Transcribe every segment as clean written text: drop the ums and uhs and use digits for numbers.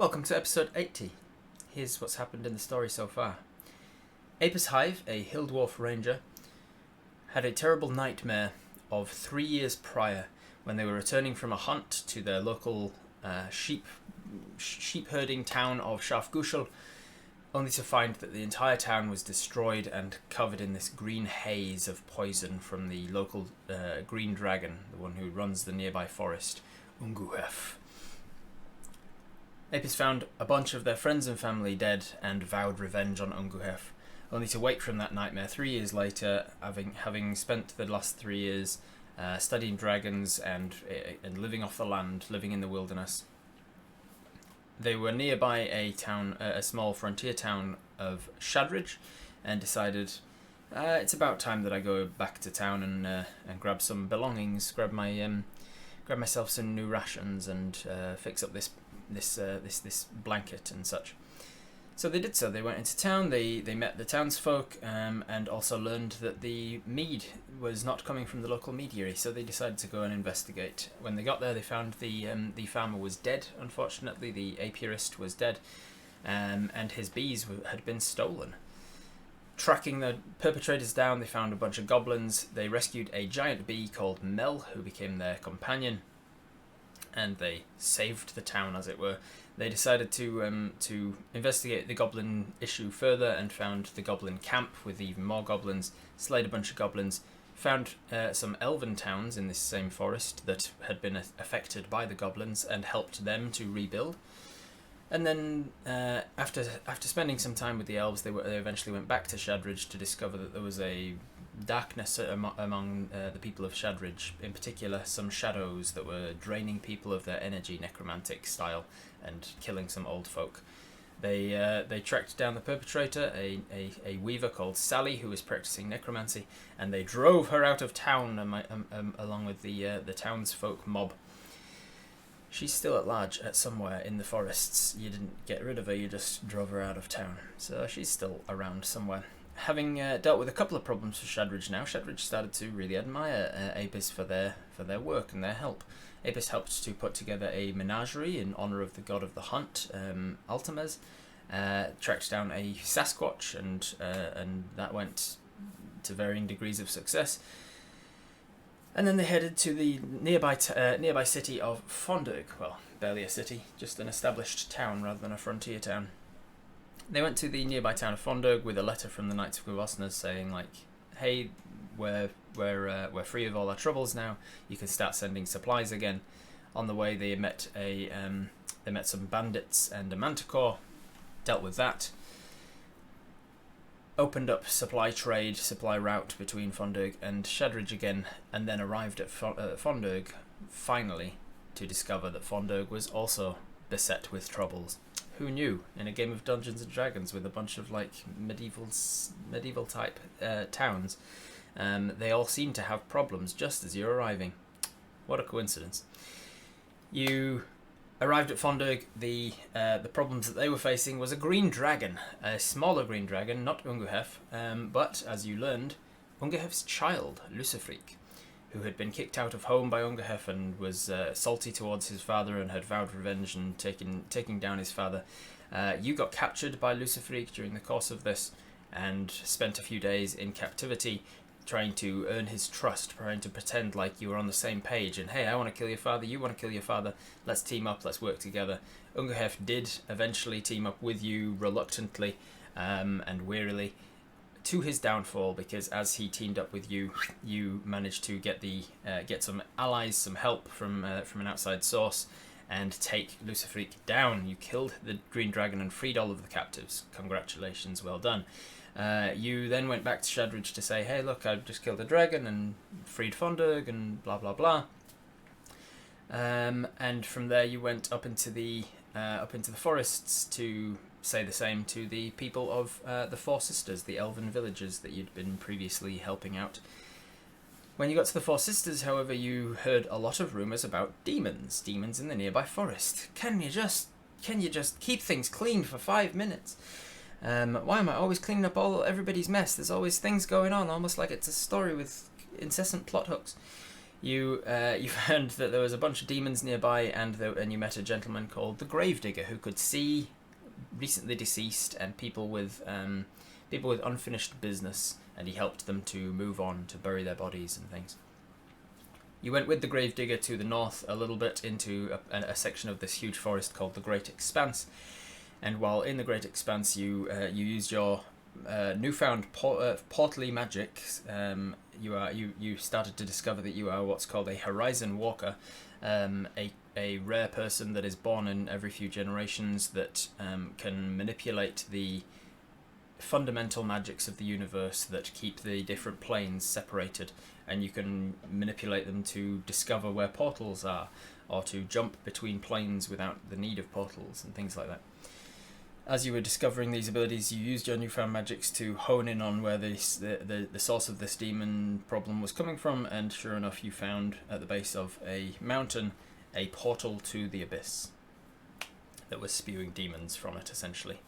Welcome to episode 80. Here's what's happened in the story so far. Apis Hive, a hill dwarf ranger, had a terrible nightmare of 3 years prior when they were returning from a hunt to their local sheep herding town of Shafgushel, only to find that the entire town was destroyed and covered in this green haze of poison from the local green dragon, the one who runs the nearby forest, Unguhef. Apis found a bunch of their friends and family dead and vowed revenge on Unguhef, only to wake from that nightmare 3 years later, having spent the last 3 years studying dragons and living off the land, living in the wilderness. They were nearby a small frontier town of Shadridge, and decided it's about time that I go back to town and grab some belongings, grab myself some new rations, and fix up this blanket and such. So they did so. They went into town, they met the townsfolk, and also learned that the mead was not coming from the local meadery, so they decided to go and investigate. When they got there, they found the farmer was dead, unfortunately. The apiarist was dead, and his bees had been stolen. Tracking the perpetrators down, they found a bunch of goblins. They rescued a giant bee called Mel, who became their companion, and they saved the town, as it were. They decided to investigate the goblin issue further and found the goblin camp with even more goblins, slayed a bunch of goblins, found some elven towns in this same forest that had been affected by the goblins and helped them to rebuild. And then after spending some time with the elves, they eventually went back to Shadridge to discover that there was a darkness among the people of Shadridge, in particular some shadows that were draining people of their energy, necromantic style, and killing some old folk. They tracked down the perpetrator, a weaver called Sally, who was practicing necromancy, and they drove her out of town along with the townsfolk mob. She's still at large somewhere in the forests. You didn't get rid of her, you just drove her out of town. So she's still around somewhere. Having dealt with a couple of problems for Shadridge now, Shadridge started to really admire Apis for their work and their help. Apis helped to put together a menagerie in honour of the god of the hunt, Altamez, tracked down a Sasquatch, and that went to varying degrees of success. And then they headed to the nearby city of Fondurg. Well, barely a city, just an established town rather than a frontier town. They went to the nearby town of Fondurg with a letter from the Knights of Gwosna saying, like, hey, we're free of all our troubles now. You can start sending supplies again. On the way, they met some bandits and a manticore, dealt with that. Opened up supply route between Fondurg and Shadridge again, and then arrived at Fondurg, finally, to discover that Fondurg was also beset with troubles. Who knew? In a game of Dungeons and Dragons with a bunch of like medieval type towns, they all seem to have problems just as you're arriving. What a coincidence! You arrived at Fondurg. The problems that they were facing was a green dragon, a smaller green dragon, not Unguhef, but as you learned, Unguhef's child, Lucifreak, who had been kicked out of home by Unguhef and was salty towards his father and had vowed revenge and taking down his father. You got captured by Lucifreak during the course of this and spent a few days in captivity, trying to earn his trust, trying to pretend like you were on the same page and, hey, I want to kill your father, you want to kill your father, let's team up, let's work together. Unguhef did eventually team up with you reluctantly and wearily, to his downfall, because as he teamed up with you, you managed to get some allies, some help from an outside source, and take Lucifreak down. You killed the green dragon and freed all of the captives. Congratulations, well done. You then went back to Shadridge to say, hey, look, I just killed a dragon and freed Fondurg and blah blah blah. And from there you went up into the forests to say the same to the people of the Four Sisters, the elven villages that you'd been previously helping out. When you got to the Four Sisters, however, you heard a lot of rumours about demons in the nearby forest. Can you just keep things clean for 5 minutes? Why am I always cleaning up everybody's mess? There's always things going on, almost like it's a story with incessant plot hooks. You found that there was a bunch of demons nearby, and you met a gentleman called the Gravedigger who could see recently deceased and people with unfinished business, and he helped them to move on to bury their bodies and things. You went with the Gravedigger to the north a little bit into a section of this huge forest called the Great Expanse, and while in the Great Expanse, you used your newfound portally magic. You started to discover that you are what's called a Horizon Walker, a rare person that is born in every few generations that can manipulate the fundamental magics of the universe that keep the different planes separated, and you can manipulate them to discover where portals are, or to jump between planes without the need of portals and things like that. As you were discovering these abilities, you used your newfound magics to hone in on where the source of this demon problem was coming from, and sure enough, you found at the base of a mountain a portal to the abyss that was spewing demons from it, essentially.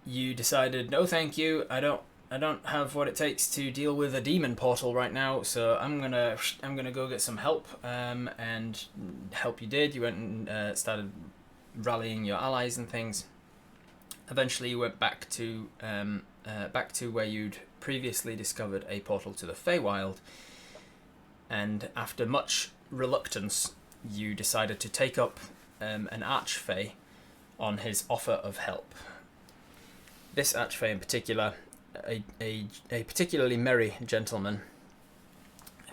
You decided, no thank you, I don't have what it takes to deal with a demon portal right now, so I'm gonna go get some help, and help you did. You went and started rallying your allies and things. Eventually you went back to where you'd previously discovered a portal to the Feywild, and after much reluctance you decided to take up an Archfey on his offer of help. This Archfey in particular, a particularly merry gentleman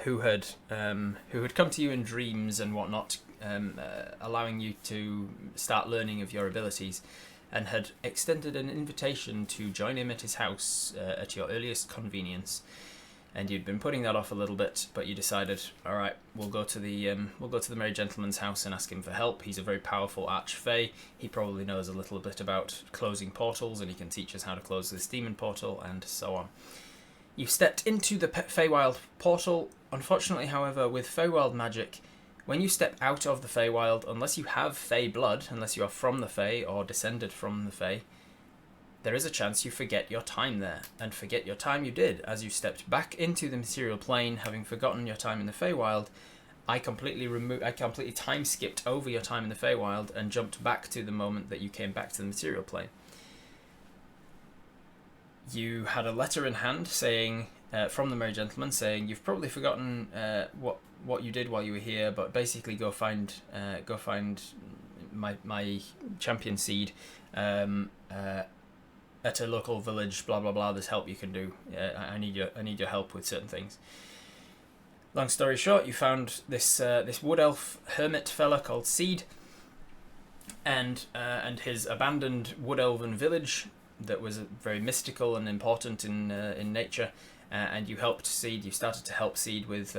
who had come to you in dreams and whatnot, allowing you to start learning of your abilities, and had extended an invitation to join him at his house at your earliest convenience. And you'd been putting that off a little bit, but you decided, all right, we'll go to the merry gentleman's house and ask him for help. He's a very powerful archfey. He probably knows a little bit about closing portals, and he can teach us how to close this demon portal, and so on. You stepped into the Feywild portal. Unfortunately, however, with Feywild magic, when you step out of the Feywild, unless you have Fey blood, unless you are from the Fey or descended from the Fey, there is a chance you forget your time there, and forget your time you did. As you stepped back into the material plane, having forgotten your time in the Feywild, I completely time skipped over your time in the Feywild and jumped back to the moment that you came back to the material plane. You had a letter in hand saying, from the merry gentleman, saying you've probably forgotten what you did while you were here, but basically go find my champion seed. At a local village, blah blah blah. There's help you can do. I need your help with certain things. Long story short, you found this wood elf hermit fella called Seed, and his abandoned wood elven village that was very mystical and important in nature. And you helped Seed. You started to help Seed with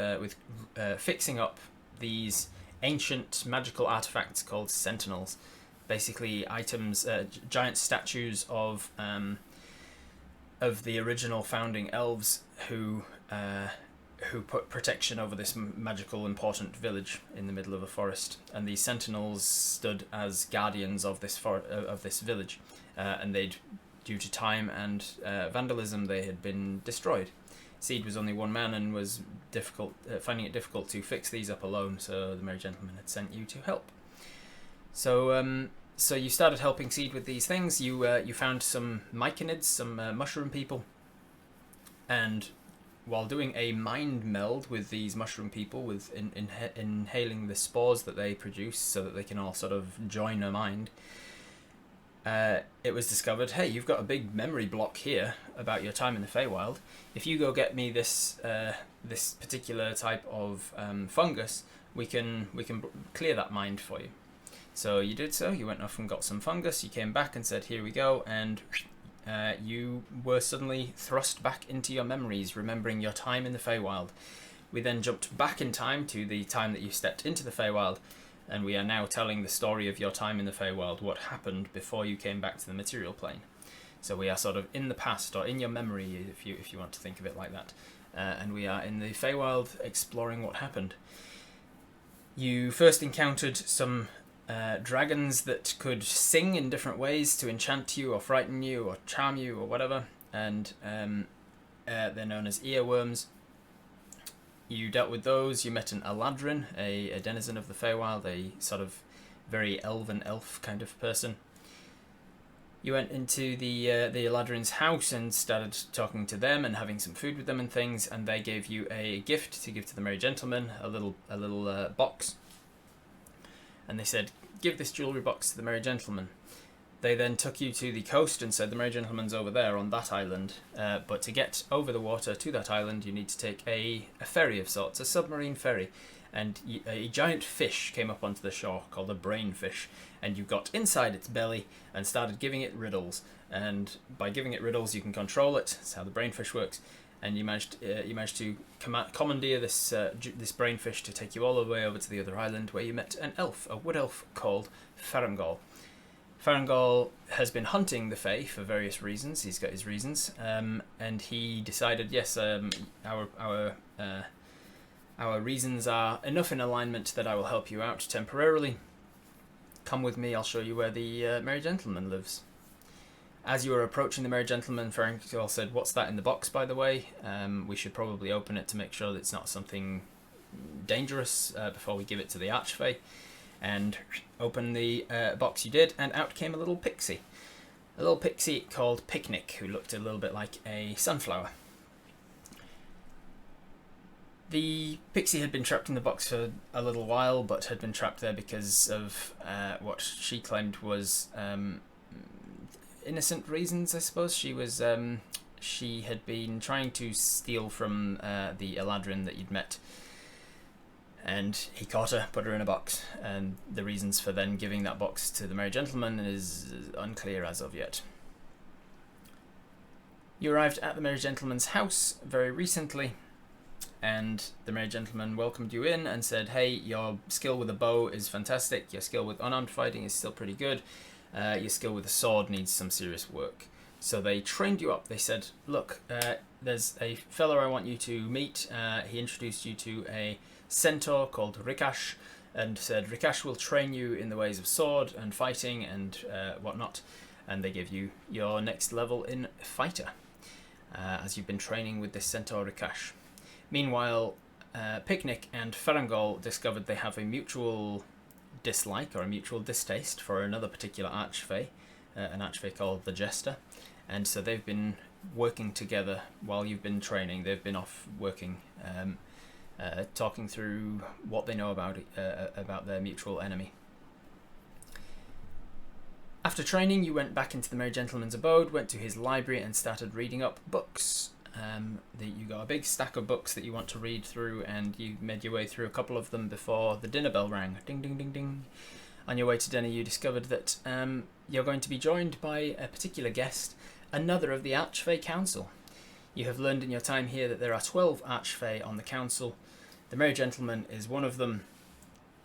fixing up these ancient magical artifacts called sentinels. Basically, items, giant statues of the original founding elves who put protection over this magical, important village in the middle of a forest. And these sentinels stood as guardians of this village, and due to time and vandalism, they had been destroyed. Seed was only one man and was finding it difficult to fix these up alone. So the merry gentleman had sent you to help. So you started helping Seed with these things. You found some myconids, some mushroom people, and while doing a mind meld with these mushroom people, with inhaling the spores that they produce, so that they can all sort of join a mind, it was discovered, hey, you've got a big memory block here about your time in the Feywild. If you go get me this particular type of fungus, we can clear that mind for you. So you did so. You went off and got some fungus. You came back and said, here we go. And you were suddenly thrust back into your memories, remembering your time in the Feywild. We then jumped back in time to the time that you stepped into the Feywild. And we are now telling the story of your time in the Feywild, what happened before you came back to the material plane. So we are sort of in the past, or in your memory, if you want to think of it like that. And we are in the Feywild exploring what happened. You first encountered some dragons that could sing in different ways to enchant you or frighten you or charm you or whatever, and They're known as earworms. You dealt with those. You met an Eladrin, a denizen of the Feywild, a sort of very elven elf kind of person. You went into the Eladrin's house and started talking to them and having some food with them and things, and they gave you a gift to give to the Merry Gentleman, a little box. And they said, give this jewellery box to the Merry Gentleman. They then took you to the coast and said the Merry Gentleman's over there on that island, but to get over the water to that island you need to take a ferry of sorts, a submarine ferry, and a giant fish came up onto the shore called a brainfish, and you got inside its belly and started giving it riddles, and by giving it riddles you can control it. That's how the brainfish works, and you managed to commandeer this brainfish to take you all the way over to the other island, where you met an elf, a wood elf called Farangol. Farangol has been hunting the Fae for various reasons. He's got his reasons, and he decided, yes, our reasons are enough in alignment that I will help you out temporarily. Come with me, I'll show you where the Merry Gentleman lives. As you were approaching the Merry Gentleman, Farangol said, what's that in the box, by the way? We should probably open it to make sure that it's not something dangerous before we give it to the Archfey. And open the box you did, and out came a little pixie. A little pixie called Picnic, who looked a little bit like a sunflower. The pixie had been trapped in the box for a little while, but had been trapped there because of what she claimed was innocent reasons, I suppose. She had been trying to steal from the Eladrin that you'd met, and he caught her, put her in a box, and the reasons for then giving that box to the Merry Gentleman is unclear as of yet. You arrived at the Merry Gentleman's house very recently, and the Merry Gentleman welcomed you in and said, hey, your skill with a bow is fantastic, your skill with unarmed fighting is still pretty good, your skill with a sword needs some serious work. So they trained you up. They said, look, there's a fellow I want you to meet. He introduced you to a centaur called Rikash, and said Rikash will train you in the ways of sword and fighting and whatnot, and they give you your next level in fighter, as you've been training with this centaur Rikash. Meanwhile, Picnic and Farangol discovered they have a mutual dislike or a mutual distaste for another particular Archfey, an Archfey called the Jester, and so they've been working together while you've been training. They've been off working, talking through what they know about their mutual enemy. After training, you went back into the Merry Gentleman's abode, went to his library and started reading up books. You got a big stack of books that you want to read through, and you made your way through a couple of them before the dinner bell rang. Ding, ding, ding, ding. On your way to dinner, you discovered that you're going to be joined by a particular guest, another of the Archfey Council. You have learned in your time here that there are 12 Archfey on the Council. The Merry Gentleman is one of them,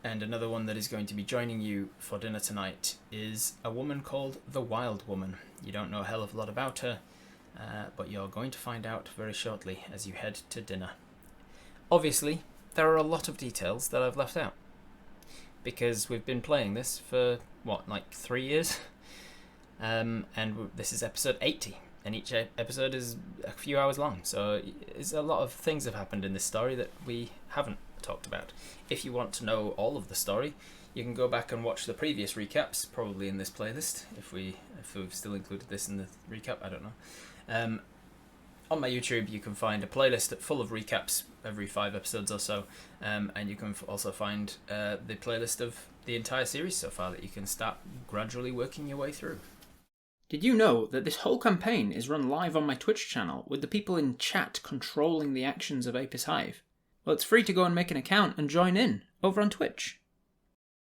and another one that is going to be joining you for dinner tonight is a woman called the Wild Woman. You don't know a hell of a lot about her, but you're going to find out very shortly as you head to dinner. Obviously, there are a lot of details that I've left out, because we've been playing this for, what, like 3 years? And this is episode 80, and each episode is a few hours long, so there's a lot of things have happened in this story that we haven't talked about. If you want to know all of the story, you can go back and watch the previous recaps, probably in this playlist, if we've still included this in the recap, I don't know. On my YouTube, you can find a playlist full of recaps every 5 episodes or so, and you can also find the playlist of the entire series so far that you can start gradually working your way through. Did you know that this whole campaign is run live on my Twitch channel, with the people in chat controlling the actions of Apis Hive? Well, it's free to go and make an account and join in over on Twitch.